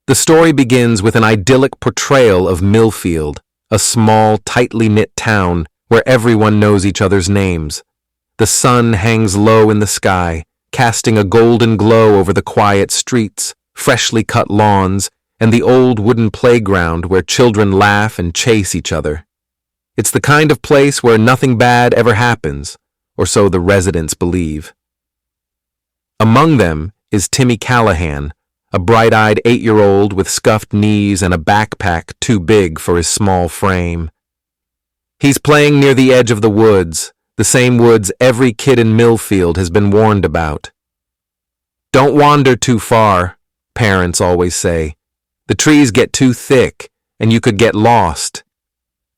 The story begins with an idyllic portrayal of Millfield, a small, tightly knit town where everyone knows each other's names. The sun hangs low in the sky, casting a golden glow over the quiet streets, freshly cut lawns, and the old wooden playground where children laugh and chase each other. It's the kind of place where nothing bad ever happens, or so the residents believe. Among them is Timmy Callahan, a bright-eyed 8-year-old with scuffed knees and a backpack too big for his small frame. He's playing near the edge of the woods, the same woods every kid in Millfield has been warned about. Don't wander too far, parents always say. The trees get too thick, and you could get lost.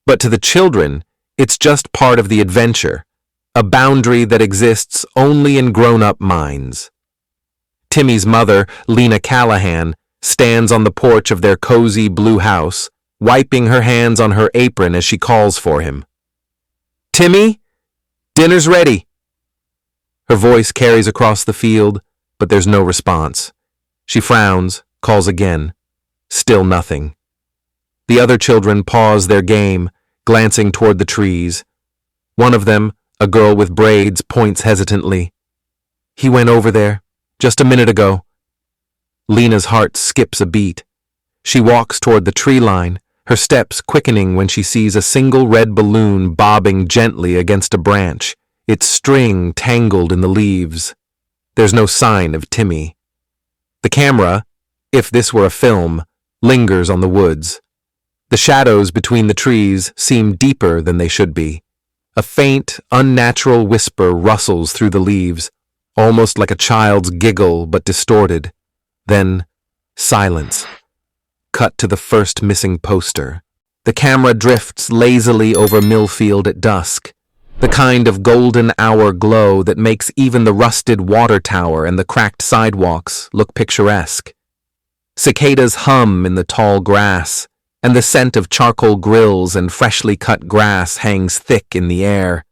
But to the children, it's just part of the adventure, a boundary that exists only in grown-up minds. Timmy's mother, Lena Callahan, stands on the porch of their cozy blue house, wiping her hands on her apron as she calls for him. "Timmy, dinner's ready." Her voice carries across the field, but there's no response. She frowns, calls again. Still nothing. The other children pause their game, glancing toward the trees. One of them, a girl with braids, points hesitantly. "He went over there, just a minute ago." Lena's heart skips a beat. She walks toward the tree line, her steps quickening when she sees a single red balloon bobbing gently against a branch, its string tangled in the leaves. There's no sign of Timmy. The camera, if this were a film, lingers on the woods. The shadows between the trees seem deeper than they should be. A faint, unnatural whisper rustles through the leaves, almost like a child's giggle but distorted. Then, silence. Cut to the first missing poster. The camera drifts lazily over Millfield at dusk, the kind of golden hour glow that makes even the rusted water tower and the cracked sidewalks look picturesque. Cicadas hum in the tall grass, and the scent of charcoal grills and freshly cut grass hangs thick in the air.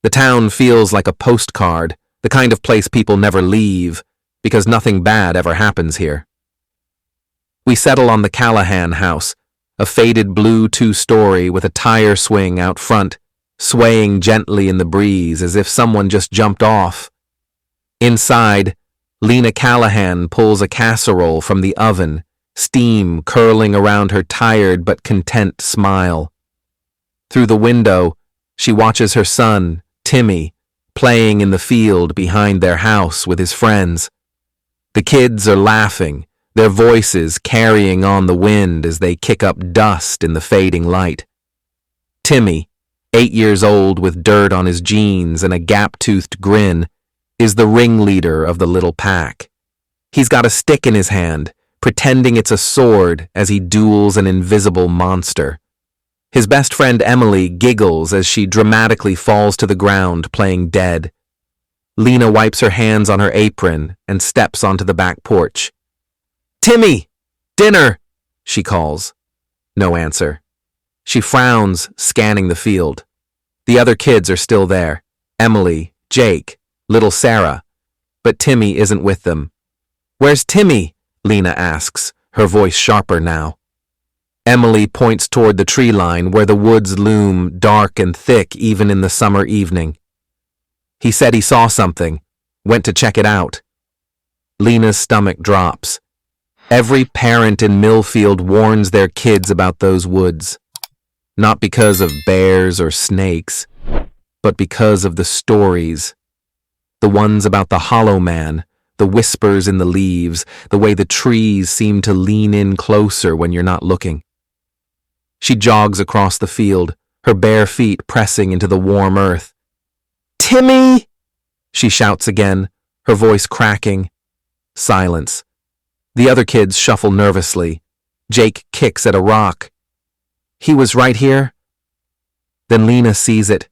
The town feels like a postcard, the kind of place people never leave, because nothing bad ever happens here. We settle on the Callahan house, a faded blue 2-story with a tire swing out front, swaying gently in the breeze as if someone just jumped off. Inside, Lena Callahan pulls a casserole from the oven, steam curling around her tired but content smile. Through the window, she watches her son, Timmy, playing in the field behind their house with his friends. The kids are laughing, their voices carrying on the wind as they kick up dust in the fading light. Timmy, 8 years old with dirt on his jeans and a gap-toothed grin, is the ringleader of the little pack. He's got a stick in his hand, pretending it's a sword as he duels an invisible monster. His best friend Emily giggles as she dramatically falls to the ground, playing dead. Lena wipes her hands on her apron and steps onto the back porch. "Timmy! Dinner!" she calls. No answer. She frowns, scanning the field. The other kids are still there. Emily, Jake, little Sarah. But Timmy isn't with them. "Where's Timmy?" Lena asks, her voice sharper now. Emily points toward the tree line where the woods loom dark and thick even in the summer evening. "He said he saw something. Went to check it out." Lena's stomach drops. Every parent in Millfield warns their kids about those woods. Not because of bears or snakes, but because of the stories. The ones about the hollow man, the whispers in the leaves, the way the trees seem to lean in closer when you're not looking. She jogs across the field, her bare feet pressing into the warm earth. "Timmy!" she shouts again, her voice cracking. Silence. The other kids shuffle nervously. Jake kicks at a rock. "He was right here." Then Lena sees it,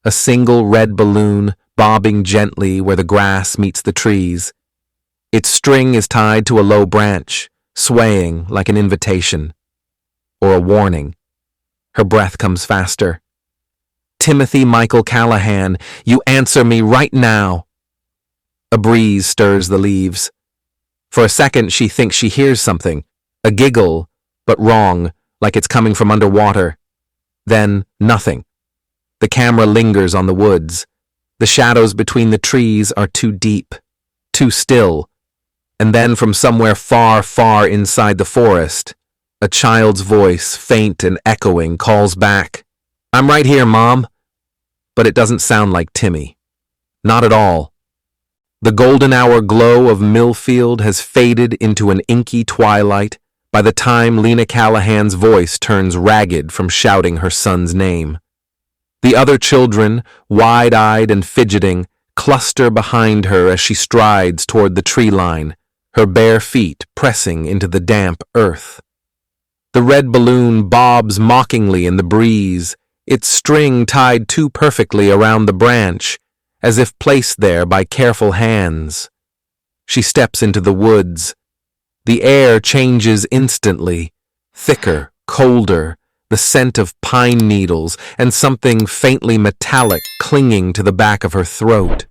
a single red balloon bobbing gently where the grass meets the trees. Its string is tied to a low branch, swaying like an invitation. Or a warning. Her breath comes faster. "Timothy Michael Callahan, you answer me right now." A breeze stirs the leaves. For a second she thinks she hears something, A giggle, but wrong, like it's coming from underwater. Then, nothing. The camera lingers on the woods. The shadows between the trees are too deep, too still. And then from somewhere far, far inside the forest, a child's voice, faint and echoing, calls back, "I'm right here, Mom." But it doesn't sound like Timmy. Not at all. The golden hour glow of Millfield has faded into an inky twilight by the time Lena Callahan's voice turns ragged from shouting her son's name. The other children, wide-eyed and fidgeting, cluster behind her as she strides toward the tree line, her bare feet pressing into the damp earth. The red balloon bobs mockingly in the breeze, its string tied too perfectly around the branch, as if placed there by careful hands. She steps into the woods. The air changes instantly, thicker, colder, the scent of pine needles and something faintly metallic clinging to the back of her throat.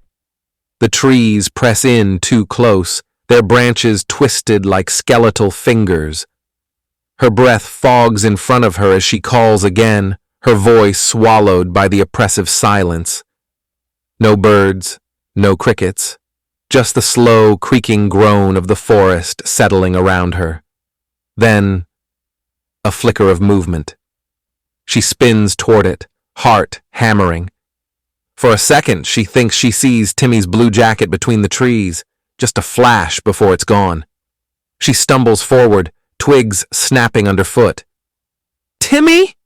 The trees press in too close, their branches twisted like skeletal fingers. Her breath fogs in front of her as she calls again, her voice swallowed by the oppressive silence. No birds, no crickets, just the slow, creaking groan of the forest settling around her. Then, a flicker of movement. She spins toward it, heart hammering. For a second, she thinks she sees Timmy's blue jacket between the trees, just a flash before it's gone. She stumbles forward, twigs snapping underfoot. "Timmy?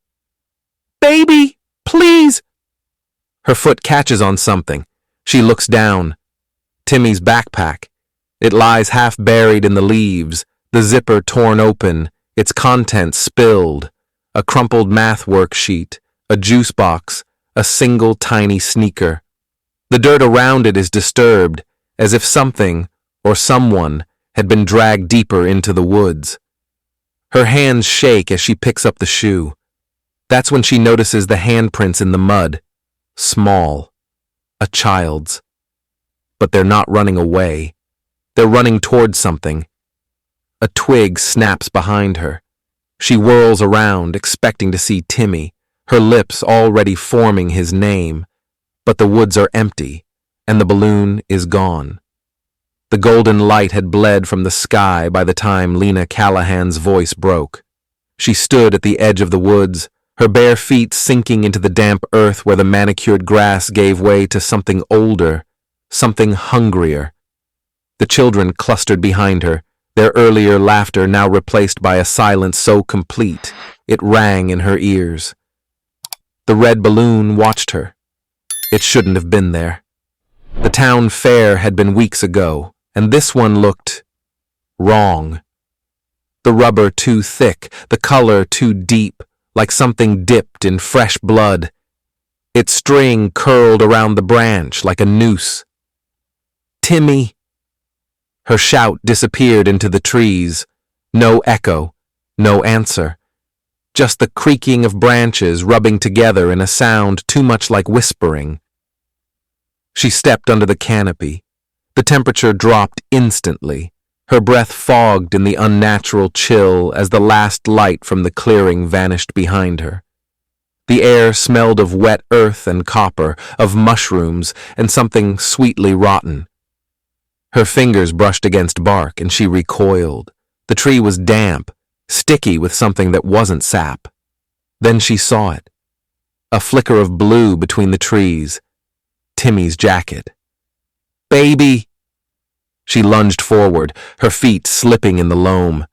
Baby, please!" Her foot catches on something. She looks down. Timmy's backpack. It lies half buried in the leaves, the zipper torn open, its contents spilled. A crumpled math worksheet, a juice box, a single tiny sneaker. The dirt around it is disturbed, as if something, or someone, had been dragged deeper into the woods. Her hands shake as she picks up the shoe. That's when she notices the handprints in the mud. Small. A child's. But they're not running away. They're running towards something. A twig snaps behind her. She whirls around, expecting to see Timmy, her lips already forming his name. But the woods are empty, and the balloon is gone. The golden light had bled from the sky by the time Lena Callahan's voice broke. She stood at the edge of the woods, her bare feet sinking into the damp earth where the manicured grass gave way to something older, something hungrier. The children clustered behind her, their earlier laughter now replaced by a silence so complete it rang in her ears. The red balloon watched her. It shouldn't have been there. The town fair had been weeks ago, and this one looked wrong. The rubber too thick, the color too deep, like something dipped in fresh blood. Its string curled around the branch like a noose. "Timmy!" Her shout disappeared into the trees. No echo, no answer. Just the creaking of branches rubbing together in a sound too much like whispering. She stepped under the canopy. The temperature dropped instantly. Her breath fogged in the unnatural chill as the last light from the clearing vanished behind her. The air smelled of wet earth and copper, of mushrooms and something sweetly rotten. Her fingers brushed against bark and she recoiled. The tree was damp, sticky with something that wasn't sap. Then she saw it. A flicker of blue between the trees. Timmy's jacket. "Baby!" She lunged forward, her feet slipping in the loam.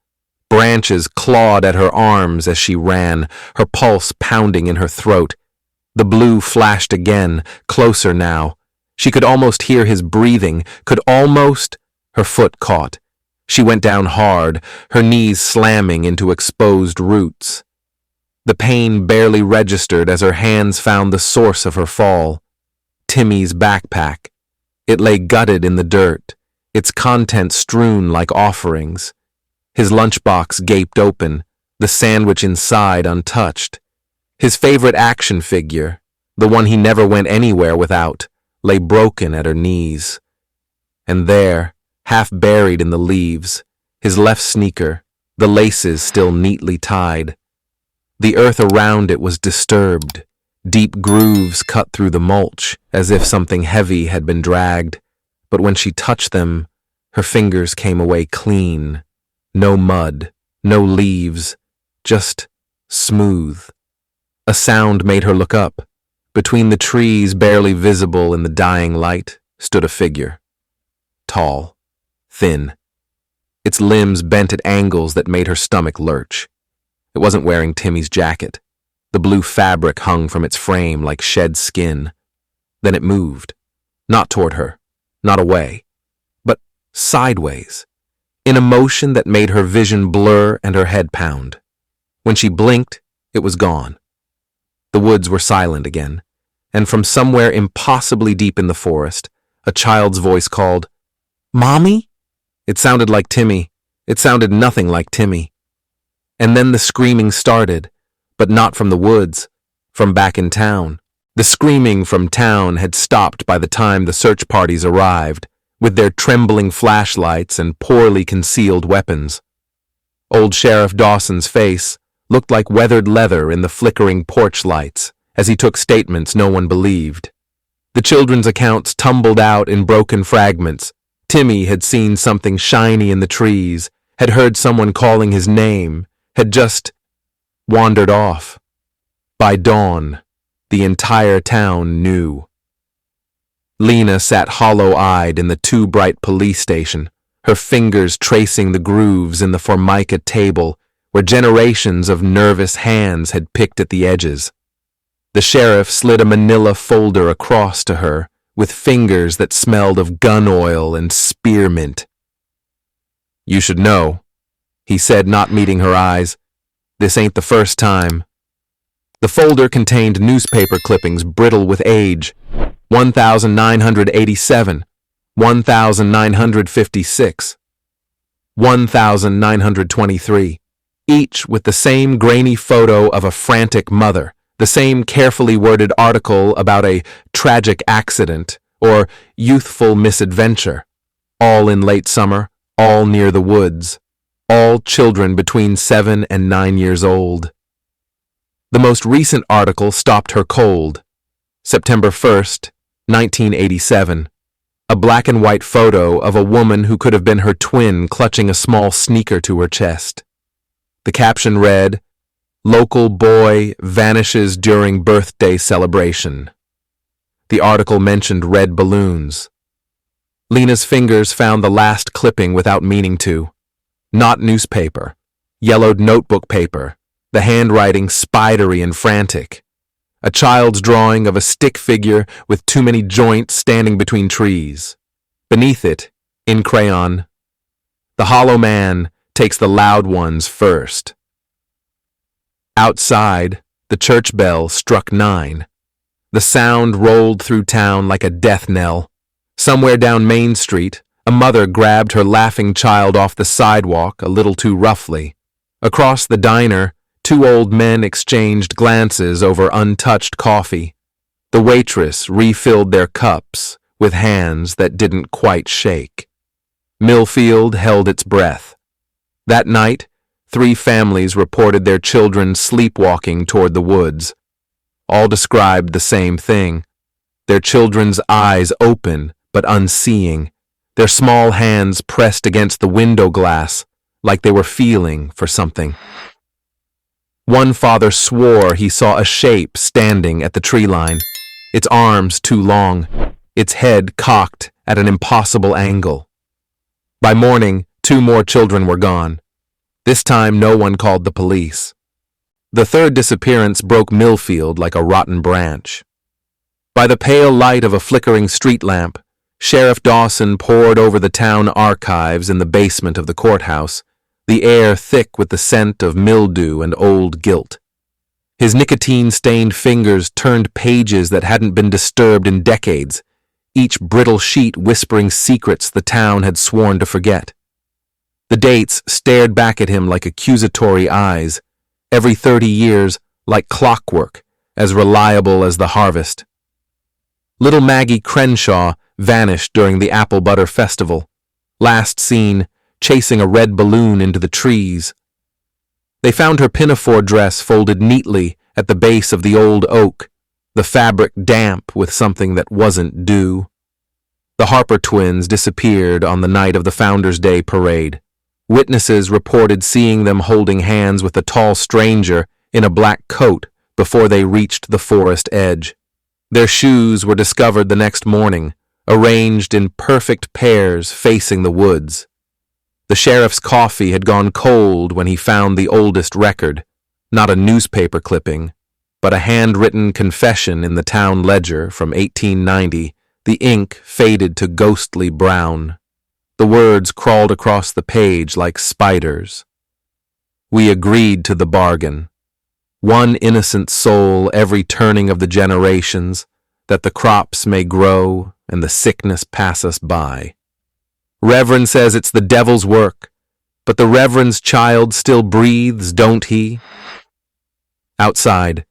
Branches clawed at her arms as she ran, her pulse pounding in her throat. The blue flashed again, closer now. She could almost hear his breathing, her foot caught. She went down hard, her knees slamming into exposed roots. The pain barely registered as her hands found the source of her fall. Timmy's backpack. It lay gutted in the dirt, its contents strewn like offerings. His lunchbox gaped open, the sandwich inside untouched. His favorite action figure, the one he never went anywhere without, lay broken at her knees. And there, half buried in the leaves, his left sneaker, the laces still neatly tied. The earth around it was disturbed, deep grooves cut through the mulch, as if something heavy had been dragged, but when she touched them, her fingers came away clean. No mud, no leaves, just smooth. A sound made her look up. Between the trees, barely visible in the dying light, stood a figure. Tall, thin. Its limbs bent at angles that made her stomach lurch. It wasn't wearing Timmy's jacket. The blue fabric hung from its frame like shed skin. Then it moved. Not toward her, not away, but sideways, in a motion that made her vision blur and her head pound. When she blinked, it was gone. The woods were silent again, and from somewhere impossibly deep in the forest, a child's voice called, "Mommy?" It sounded like Timmy. It sounded nothing like Timmy. And then the screaming started, but not from the woods, from back in town. The screaming from town had stopped by the time the search parties arrived, with their trembling flashlights and poorly concealed weapons. Old Sheriff Dawson's face looked like weathered leather in the flickering porch lights as he took statements no one believed. The children's accounts tumbled out in broken fragments. Timmy had seen something shiny in the trees, had heard someone calling his name, had just wandered off. By dawn, the entire town knew. Lena sat hollow-eyed in the too-bright police station, her fingers tracing the grooves in the formica table where generations of nervous hands had picked at the edges. The sheriff slid a manila folder across to her with fingers that smelled of gun oil and spearmint. "You should know," he said, not meeting her eyes. "This ain't the first time." The folder contained newspaper clippings brittle with age. 1987, 1956, 1923. Each with the same grainy photo of a frantic mother, the same carefully worded article about a tragic accident or youthful misadventure, all in late summer, all near the woods, all children between 7 and 9 years old. The most recent article stopped her cold. September 1st, 1987. A black and white photo of a woman who could have been her twin clutching a small sneaker to her chest. The caption read, "Local boy vanishes during birthday celebration." The article mentioned red balloons. Lena's fingers found the last clipping without meaning to. Not newspaper, yellowed notebook paper, the handwriting spidery and frantic. A child's drawing of a stick figure with too many joints standing between trees. Beneath it, in crayon, "The hollow man takes the loud ones first." Outside, the church bell struck 9. The sound rolled through town like a death knell. Somewhere down Main Street, a mother grabbed her laughing child off the sidewalk a little too roughly. Across the diner, 2 old men exchanged glances over untouched coffee. The waitress refilled their cups with hands that didn't quite shake. Millfield held its breath. That night, 3 families reported their children sleepwalking toward the woods. All described the same thing. Their children's eyes open but unseeing, their small hands pressed against the window glass like they were feeling for something. One father swore he saw a shape standing at the tree line, its arms too long, its head cocked at an impossible angle. By morning, 2 more children were gone. This time, no one called the police. The third disappearance broke Millfield like a rotten branch. By the pale light of a flickering street lamp, Sheriff Dawson pored over the town archives in the basement of the courthouse, the air thick with the scent of mildew and old guilt. His nicotine-stained fingers turned pages that hadn't been disturbed in decades, each brittle sheet whispering secrets the town had sworn to forget. The dates stared back at him like accusatory eyes, every 30 years like clockwork, as reliable as the harvest. Little Maggie Crenshaw vanished during the Apple Butter Festival, last seen chasing a red balloon into the trees, They found her pinafore dress folded neatly at the base of the old oak, the fabric damp with something that wasn't due. The Harper twins disappeared on the night of the Founders' Day parade. Witnesses reported seeing them holding hands with a tall stranger in a black coat before they reached the forest edge. Their shoes were discovered the next morning, arranged in perfect pairs facing the woods. The sheriff's coffee had gone cold when he found the oldest record, not a newspaper clipping, but a handwritten confession in the town ledger from 1890. The ink faded to ghostly brown. The words crawled across the page like spiders. We agreed to the bargain. One innocent soul every turning of the generations, that the crops may grow and the sickness pass us by. Reverend says it's the devil's work, but the Reverend's child still breathes, don't he? Outside,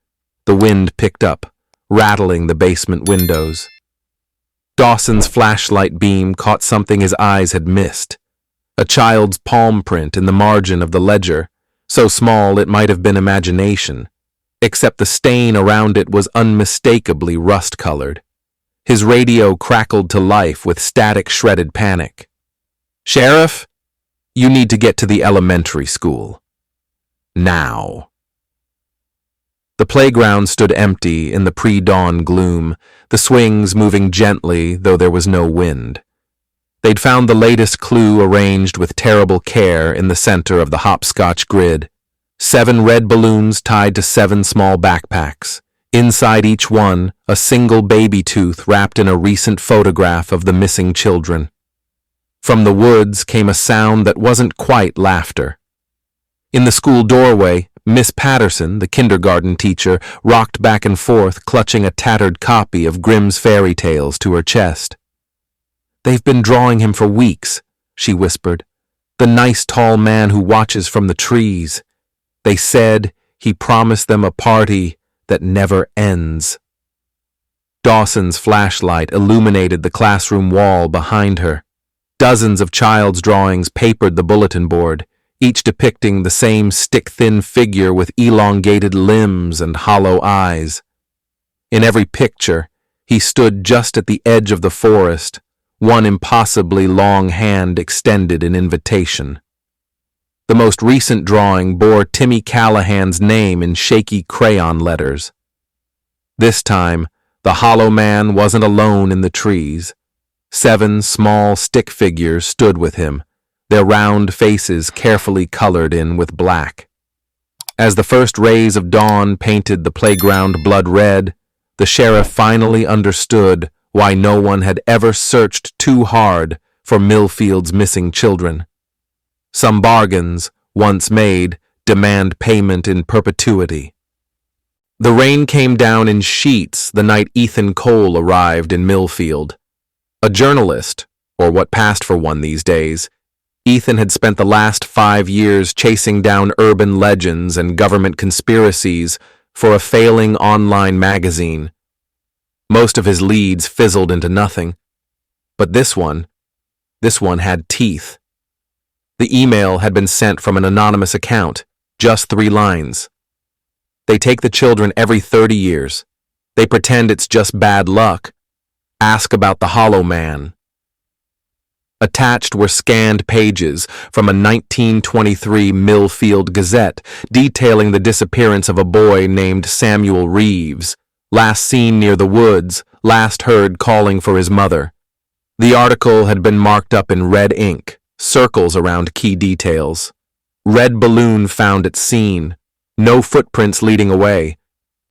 the wind picked up, rattling the basement windows. Dawson's flashlight beam caught something his eyes had missed, a child's palm print in the margin of the ledger, so small it might have been imagination, except the stain around it was unmistakably rust-colored. His radio crackled to life with static shredded panic. "Sheriff, you need to get to the elementary school. Now." The playground stood empty in the pre-dawn gloom, the swings moving gently though there was no wind. They'd found the latest clue arranged with terrible care in the center of the hopscotch grid. 7 red balloons tied to 7 small backpacks. Inside each one, a single baby tooth wrapped in a recent photograph of the missing children. From the woods came a sound that wasn't quite laughter. In the school doorway, Miss Patterson, the kindergarten teacher, rocked back and forth, clutching a tattered copy of Grimm's fairy tales to her chest. "They've been drawing him for weeks," she whispered. "The nice tall man who watches from the trees. They said he promised them a party that never ends." Dawson's flashlight illuminated the classroom wall behind her. Dozens of child's drawings papered the bulletin board, each depicting the same stick-thin figure with elongated limbs and hollow eyes. In every picture, he stood just at the edge of the forest, one impossibly long hand extended in invitation. The most recent drawing bore Timmy Callahan's name in shaky crayon letters. This time, the hollow man wasn't alone in the trees. 7 small stick figures stood with him, their round faces carefully colored in with black. As the first rays of dawn painted the playground blood red, the sheriff finally understood why no one had ever searched too hard for Millfield's missing children. Some bargains, once made, demand payment in perpetuity. The rain came down in sheets the night Ethan Cole arrived in Millfield. A journalist, or what passed for one these days, Ethan had spent the last 5 years chasing down urban legends and government conspiracies for a failing online magazine. Most of his leads fizzled into nothing. But this one had teeth. The email had been sent from an anonymous account, just 3 lines. They take the children every 30 years. They pretend it's just bad luck. Ask about the Hollow Man. Attached were scanned pages from a 1923 Millfield Gazette detailing the disappearance of a boy named Samuel Reeves, last seen near the woods, last heard calling for his mother. The article had been marked up in red ink, circles around key details. Red balloon found at scene. No footprints leading away.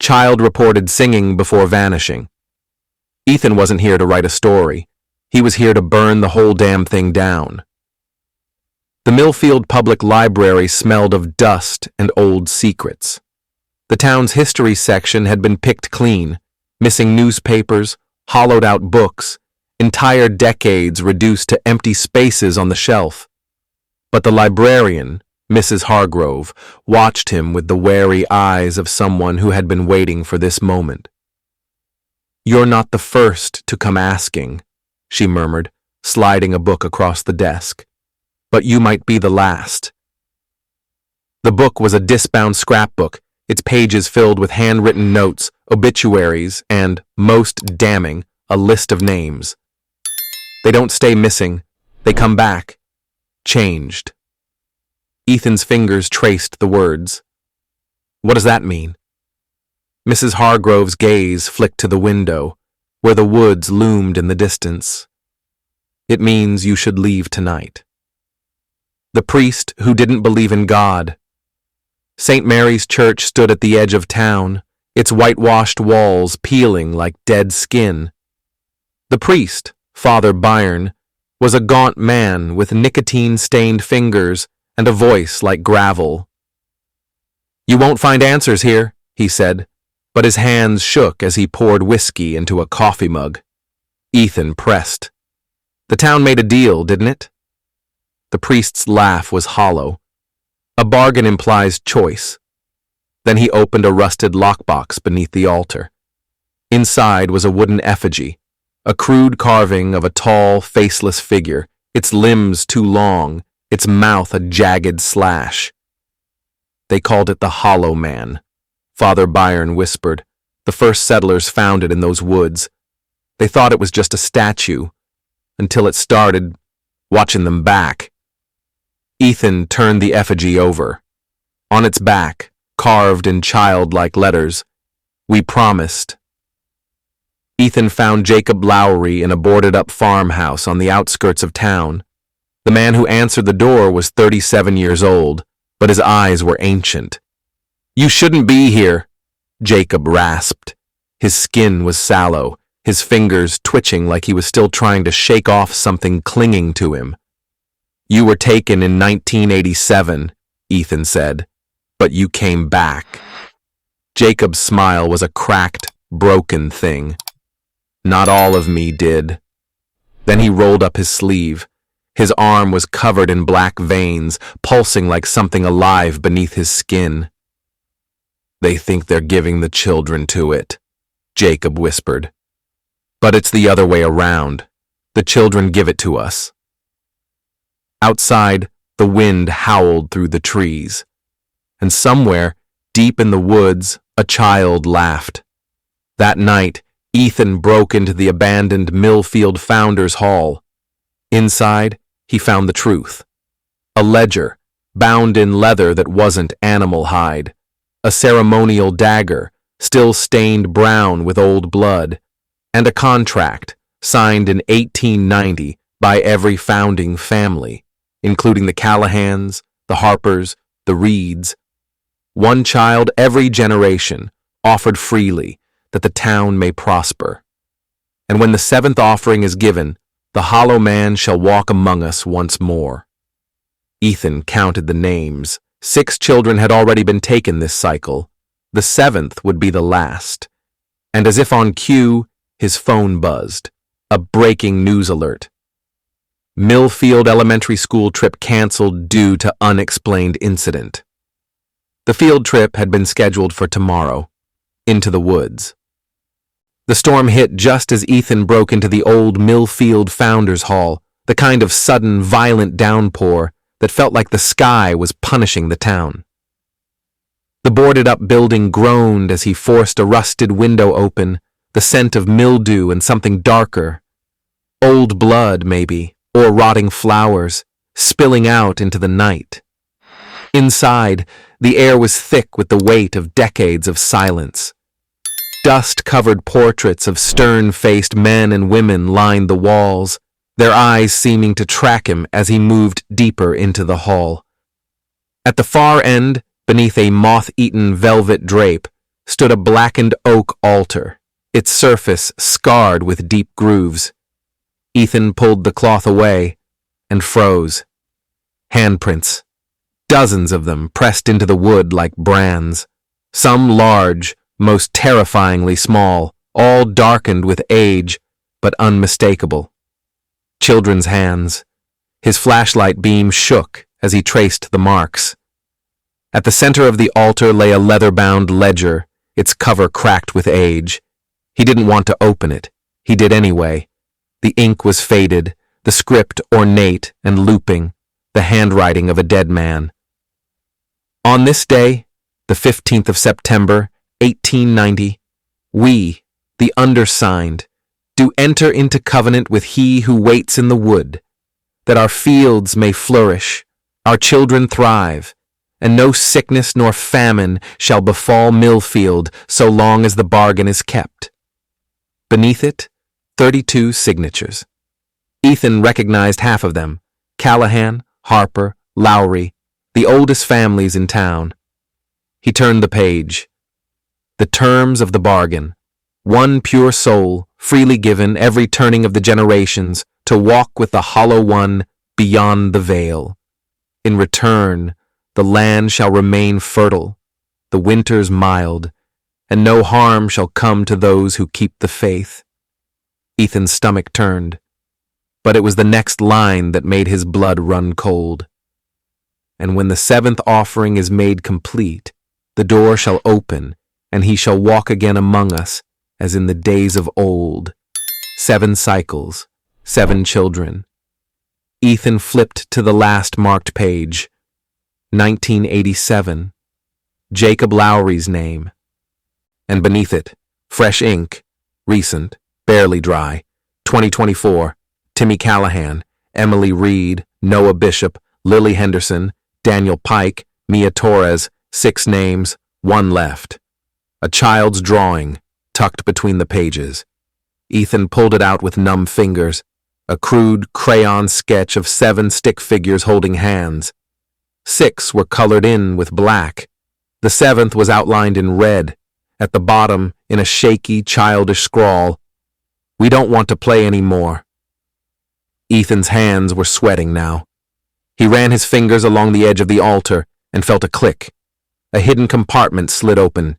Child reported singing before vanishing. Ethan wasn't here to write a story. He was here to burn the whole damn thing down. The Millfield Public Library smelled of dust and old secrets. The town's history section had been picked clean, missing newspapers, hollowed-out books, entire decades reduced to empty spaces on the shelf. But the librarian, Mrs. Hargrove, watched him with the wary eyes of someone who had been waiting for this moment. "You're not the first to come asking," she murmured, sliding a book across the desk. "But you might be the last." The book was a disbound scrapbook, its pages filled with handwritten notes, obituaries, and, most damning, a list of names. They don't stay missing. They come back. Changed. Ethan's fingers traced the words. What does that mean? Mrs. Hargrove's gaze flicked to the window, where the woods loomed in the distance. It means you should leave tonight. The priest who didn't believe in God. St. Mary's Church stood at the edge of town, its whitewashed walls peeling like dead skin. The priest, Father Byron, was a gaunt man with nicotine-stained fingers and a voice like gravel. You won't find answers here, he said, but his hands shook as he poured whiskey into a coffee mug. Ethan pressed. The town made a deal, didn't it? The priest's laugh was hollow. A bargain implies choice. Then he opened a rusted lockbox beneath the altar. Inside was a wooden effigy, a crude carving of a tall, faceless figure, its limbs too long, its mouth a jagged slash. They called it the Hollow Man, Father Byron whispered. The first settlers found it in those woods. They thought it was just a statue, until it started watching them back. Ethan turned the effigy over. On its back, carved in childlike letters, "We promised." Ethan found Jacob Lowry in a boarded-up farmhouse on the outskirts of town. The man who answered the door was 37 years old, but his eyes were ancient. "You shouldn't be here," Jacob rasped. His skin was sallow, his fingers twitching like he was still trying to shake off something clinging to him. "You were taken in 1987, Ethan said, "but you came back." Jacob's smile was a cracked, broken thing. "Not all of me did." Then he rolled up his sleeve. His arm was covered in black veins, pulsing like something alive beneath his skin. "They think they're giving the children to it," Jacob whispered. "But it's the other way around. The children give it to us." Outside, the wind howled through the trees. And somewhere, deep in the woods, a child laughed. That night, Ethan broke into the abandoned Millfield Founders Hall. Inside, he found the truth. A ledger, bound in leather that wasn't animal hide. A ceremonial dagger, still stained brown with old blood. And a contract, signed in 1890 by every founding family, including the Callahans, the Harpers, the Reeds. One child every generation, offered freely, that the town may prosper. And when the seventh offering is given, the Hollow Man shall walk among us once more. Ethan counted the names. 6 children had already been taken this cycle. The 7th would be the last. And as if on cue, his phone buzzed. A breaking news alert. Millfield Elementary School trip canceled due to unexplained incident. The field trip had been scheduled for tomorrow, into the woods. The storm hit just as Ethan broke into the old Millfield Founders Hall, the kind of sudden, violent downpour that felt like the sky was punishing the town. The boarded-up building groaned as he forced a rusted window open, the scent of mildew and something darker. Old blood, maybe, or rotting flowers, spilling out into the night. Inside, the air was thick with the weight of decades of silence. Dust-covered portraits of stern-faced men and women lined the walls, their eyes seeming to track him as he moved deeper into the hall. At the far end, beneath a moth-eaten velvet drape, stood a blackened oak altar, its surface scarred with deep grooves. Ethan pulled the cloth away and froze. Handprints. Dozens of them pressed into the wood like brands. Some large, most terrifyingly small, all darkened with age, but unmistakable. Children's hands. His flashlight beam shook as he traced the marks. At the center of the altar lay a leather-bound ledger, its cover cracked with age. He didn't want to open it. He did anyway. The ink was faded, the script ornate and looping, the handwriting of a dead man. On this day, the 15th of September, 1890, we, the undersigned, do enter into covenant with he who waits in the wood, that our fields may flourish, our children thrive, and no sickness nor famine shall befall Millfield so long as the bargain is kept. Beneath it, 32 signatures. Ethan recognized half of them: Callahan, Harper, Lowry, the oldest families in town. He turned the page. The terms of the bargain: one pure soul, freely given every turning of the generations, to walk with the hollow one beyond the veil. In return, the land shall remain fertile, the winters mild, and no harm shall come to those who keep the faith. Ethan's stomach turned, but it was the next line that made his blood run cold. And when the seventh offering is made complete, the door shall open, and he shall walk again among us, as in the days of old. 7 cycles, 7 children. Ethan flipped to the last marked page. 1987. Jacob Lowry's name. And beneath it, fresh ink, recent, barely dry. 2024. Timmy Callahan, Emily Reed, Noah Bishop, Lily Henderson, Daniel Pike, Mia Torres. 6 names, 1 left. A child's drawing, tucked between the pages. Ethan pulled it out with numb fingers, a crude crayon sketch of 7 stick figures holding hands. 6 were colored in with black. The 7th was outlined in red, at the bottom in a shaky, childish scrawl: "We don't want to play anymore." Ethan's hands were sweating now. He ran his fingers along the edge of the altar and felt a click. A hidden compartment slid open.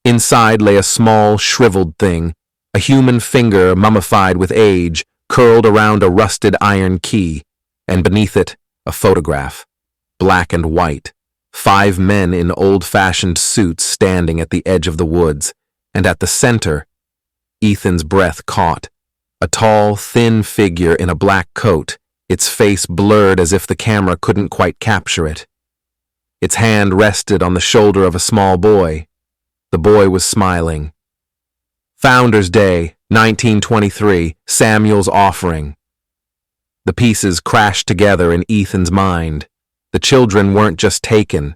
Inside lay a small, shriveled thing, a human finger mummified with age, curled around a rusted iron key, and beneath it, a photograph, black and white, 5 men in old-fashioned suits standing at the edge of the woods, and at the center, Ethan's breath caught, a tall, thin figure in a black coat, its face blurred as if the camera couldn't quite capture it. Its hand rested on the shoulder of a small boy. The boy was smiling. Founders Day, 1923, Samuel's offering. The pieces crashed together in Ethan's mind. The children weren't just taken,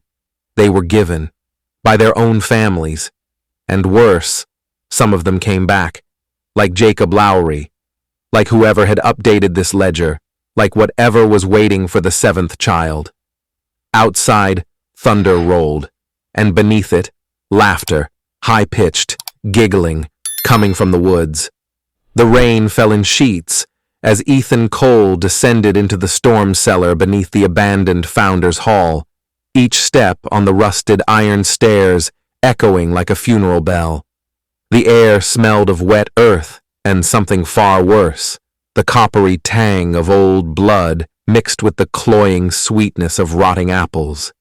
they were given, by their own families. And worse, some of them came back, like Jacob Lowry, like whoever had updated this ledger, like whatever was waiting for the 7th child. Outside, thunder rolled, and beneath it, laughter, high-pitched, giggling, coming from the woods. The rain fell in sheets as Ethan Cole descended into the storm cellar beneath the abandoned Founders Hall, each step on the rusted iron stairs echoing like a funeral bell. The air smelled of wet earth and something far worse, the coppery tang of old blood mixed with the cloying sweetness of rotting apples.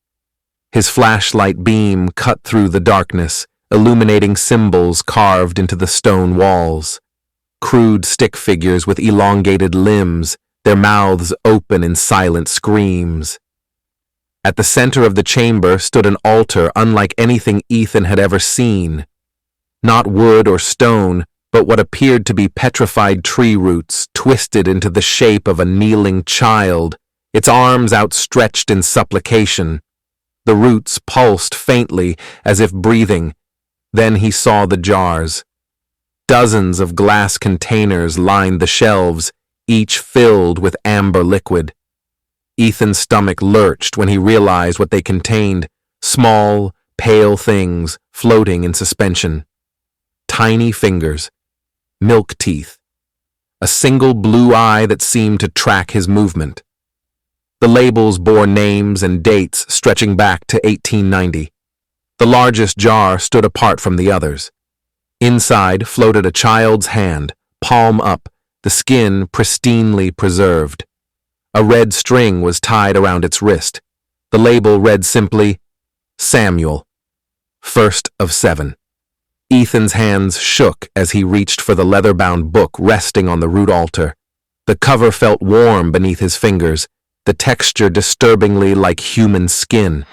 His flashlight beam cut through the darkness, illuminating symbols carved into the stone walls. Crude stick figures with elongated limbs, their mouths open in silent screams. At the center of the chamber stood an altar unlike anything Ethan had ever seen. Not wood or stone, but what appeared to be petrified tree roots twisted into the shape of a kneeling child, its arms outstretched in supplication. The roots pulsed faintly as if breathing. Then he saw the jars. Dozens of glass containers lined the shelves, each filled with amber liquid. Ethan's stomach lurched when he realized what they contained: small, pale things floating in suspension. Tiny fingers, milk teeth, a single blue eye that seemed to track his movement. The labels bore names and dates stretching back to 1890. The largest jar stood apart from the others. Inside floated a child's hand, palm up, the skin pristinely preserved. A red string was tied around its wrist. The label read simply, Samuel, 1st of 7. Ethan's hands shook as he reached for the leather-bound book resting on the root altar. The cover felt warm beneath his fingers, the texture disturbingly like human skin.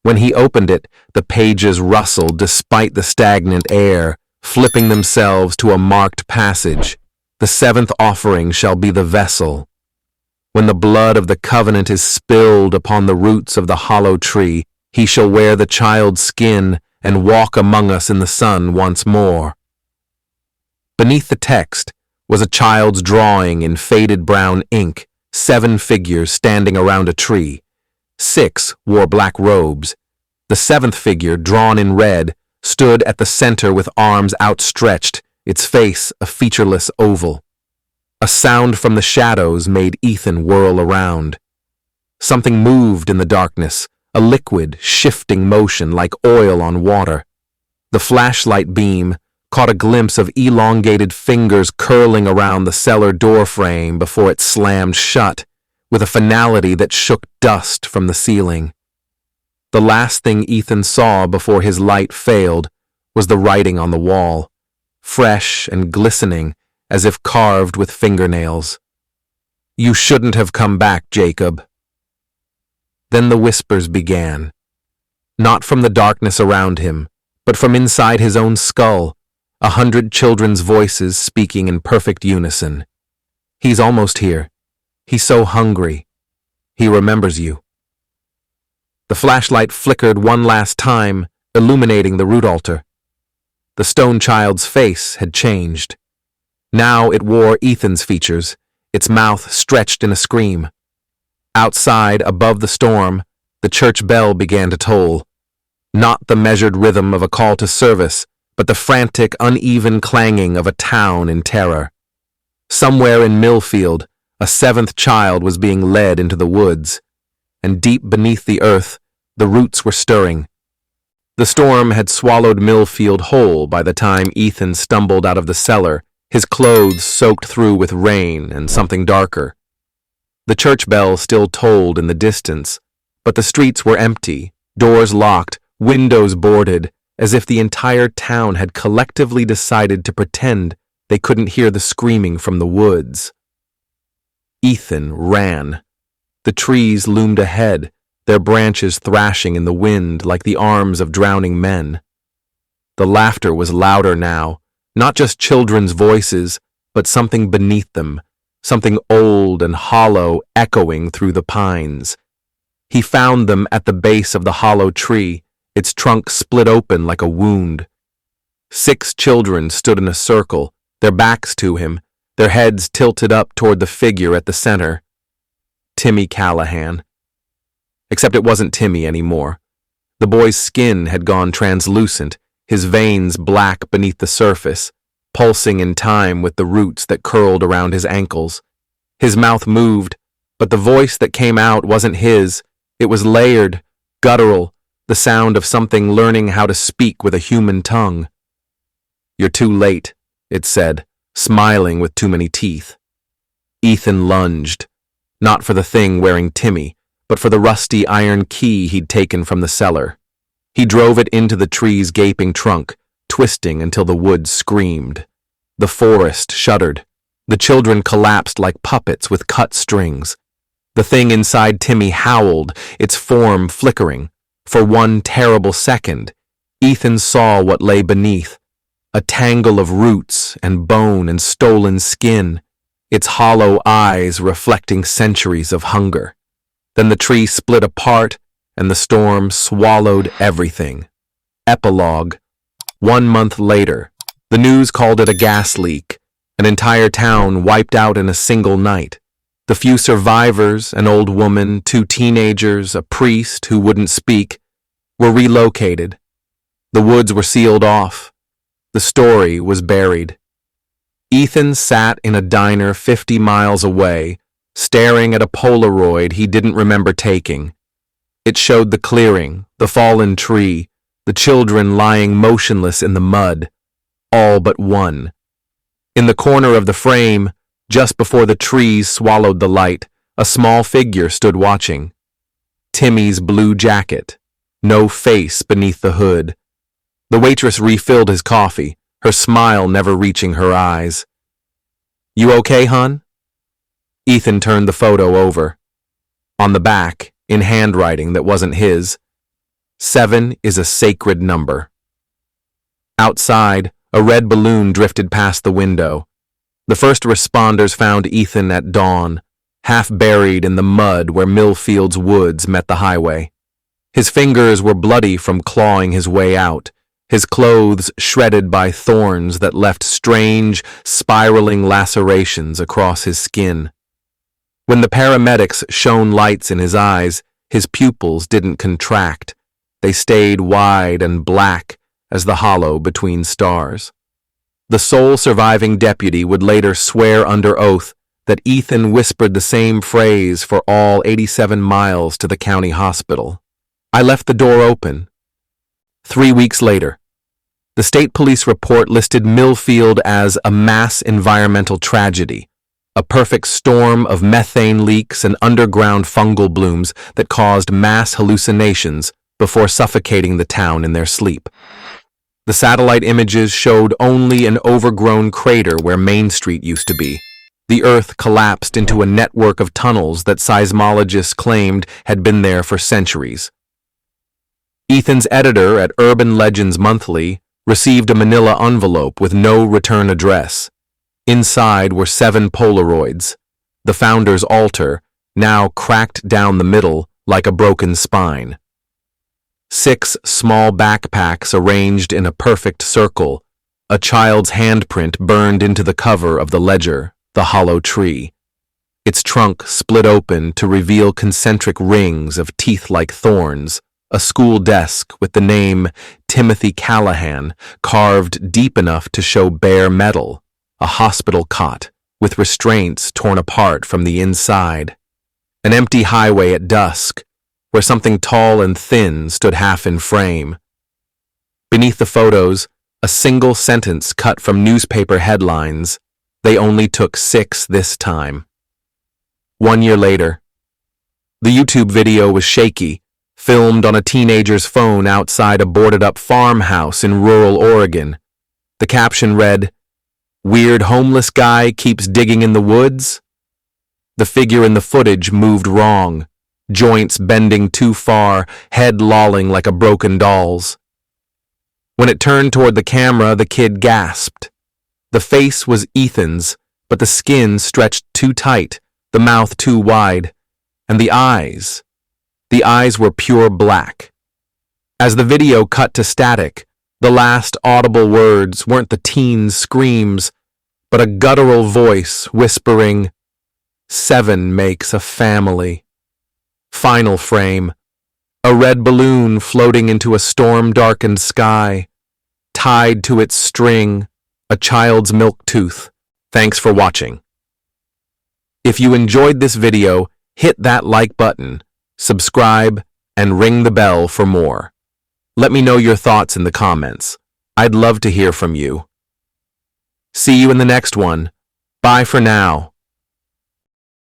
When he opened it, the pages rustled despite the stagnant air, flipping themselves to a marked passage. The seventh offering shall be the vessel. When the blood of the covenant is spilled upon the roots of the hollow tree, he shall wear the child's skin and walk among us in the sun once more. Beneath the text was a child's drawing in faded brown ink, 7 figures standing around a tree. 6 wore black robes. The 7th figure, drawn in red, stood at the center with arms outstretched, its face a featureless oval. A sound from the shadows made Ethan whirl around. Something moved in the darkness, a liquid, shifting motion like oil on water. The flashlight beam caught a glimpse of elongated fingers curling around the cellar door frame before it slammed shut, with a finality that shook dust from the ceiling. The last thing Ethan saw before his light failed was the writing on the wall, fresh and glistening as if carved with fingernails. "You shouldn't have come back, Jacob." Then the whispers began, not from the darkness around him, but from inside his own skull, 100 children's voices speaking in perfect unison. "He's almost here. He's so hungry. He remembers you." The flashlight flickered one last time, illuminating the root altar. The stone child's face had changed. Now it wore Ethan's features, its mouth stretched in a scream. Outside, above the storm, the church bell began to toll. Not the measured rhythm of a call to service, but the frantic, uneven clanging of a town in terror. Somewhere in Millfield, a 7th child was being led into the woods, and deep beneath the earth, the roots were stirring. The storm had swallowed Millfield whole by the time Ethan stumbled out of the cellar, his clothes soaked through with rain and something darker. The church bell still tolled in the distance, but the streets were empty, doors locked, windows boarded, as if the entire town had collectively decided to pretend they couldn't hear the screaming from the woods. Ethan ran. The trees loomed ahead, their branches thrashing in the wind like the arms of drowning men. The laughter was louder now, not just children's voices, but something beneath them, something old and hollow echoing through the pines. He found them at the base of the hollow tree, its trunk split open like a wound. 6 children stood in a circle, their backs to him, their heads tilted up toward the figure at the center. Timmy Callahan. Except it wasn't Timmy anymore. The boy's skin had gone translucent, his veins black beneath the surface, pulsing in time with the roots that curled around his ankles. His mouth moved, but the voice that came out wasn't his. It was layered, guttural, the sound of something learning how to speak with a human tongue. "You're too late," it said, smiling with too many teeth. Ethan lunged, not for the thing wearing Timmy, but for the rusty iron key he'd taken from the cellar. He drove it into the tree's gaping trunk, twisting until the wood screamed. The forest shuddered. The children collapsed like puppets with cut strings. The thing inside Timmy howled, its form flickering. For one terrible second, Ethan saw what lay beneath, a tangle of roots and bone and stolen skin, its hollow eyes reflecting centuries of hunger. Then the tree split apart, and the storm swallowed everything. Epilogue. 1 month later, the news called it a gas leak, an entire town wiped out in a single night. The few survivors, an old woman, 2 teenagers, a priest who wouldn't speak, were relocated. The woods were sealed off. The story was buried. Ethan sat in a diner 50 miles away, staring at a Polaroid he didn't remember taking. It showed the clearing, the fallen tree, the children lying motionless in the mud, all but one. In the corner of the frame, just before the trees swallowed the light, a small figure stood watching. Timmy's blue jacket, no face beneath the hood. The waitress refilled his coffee, her smile never reaching her eyes. "You okay, hon?" Ethan turned the photo over. On the back, in handwriting that wasn't his, 7 is a sacred number. Outside, a red balloon drifted past the window. The first responders found Ethan at dawn, half buried in the mud where Millfield's woods met the highway. His fingers were bloody from clawing his way out, his clothes shredded by thorns that left strange, spiraling lacerations across his skin. When the paramedics shone lights in his eyes, his pupils didn't contract. They stayed wide and black as the hollow between stars. The sole surviving deputy would later swear under oath that Ethan whispered the same phrase for all 87 miles to the county hospital. I left the door open. 3 weeks later, the state police report listed Millfield as a mass environmental tragedy, a perfect storm of methane leaks and underground fungal blooms that caused mass hallucinations before suffocating the town in their sleep. The satellite images showed only an overgrown crater where Main Street used to be. The earth collapsed into a network of tunnels that seismologists claimed had been there for centuries. Ethan's editor at Urban Legends Monthly received a manila envelope with no return address. Inside were 7 Polaroids, the founder's altar, now cracked down the middle like a broken spine. 6 small backpacks arranged in a perfect circle, a child's handprint burned into the cover of the ledger, the hollow tree. Its trunk split open to reveal concentric rings of teeth-like thorns, a school desk with the name Timothy Callahan carved deep enough to show bare metal, a hospital cot with restraints torn apart from the inside, an empty highway at dusk where something tall and thin stood half in frame. Beneath the photos, a single sentence cut from newspaper headlines. They only took 6 this time. 1 year later, the YouTube video was shaky, filmed on a teenager's phone outside a boarded-up farmhouse in rural Oregon. The caption read, "Weird homeless guy keeps digging in the woods?" The figure in the footage moved wrong, joints bending too far, head lolling like a broken doll's. When it turned toward the camera, the kid gasped. The face was Ethan's, but the skin stretched too tight, the mouth too wide, and the eyes were pure black. As the video cut to static, the last audible words weren't the teen's screams, but a guttural voice whispering, "7 makes a family." Final frame, a red balloon floating into a storm-darkened sky, tied to its string, a child's milk tooth. Thanks for watching. If you enjoyed this video, hit that like button, subscribe, and ring the bell for more. Let me know your thoughts in the comments. I'd love to hear from you. See you in the next one. Bye for now.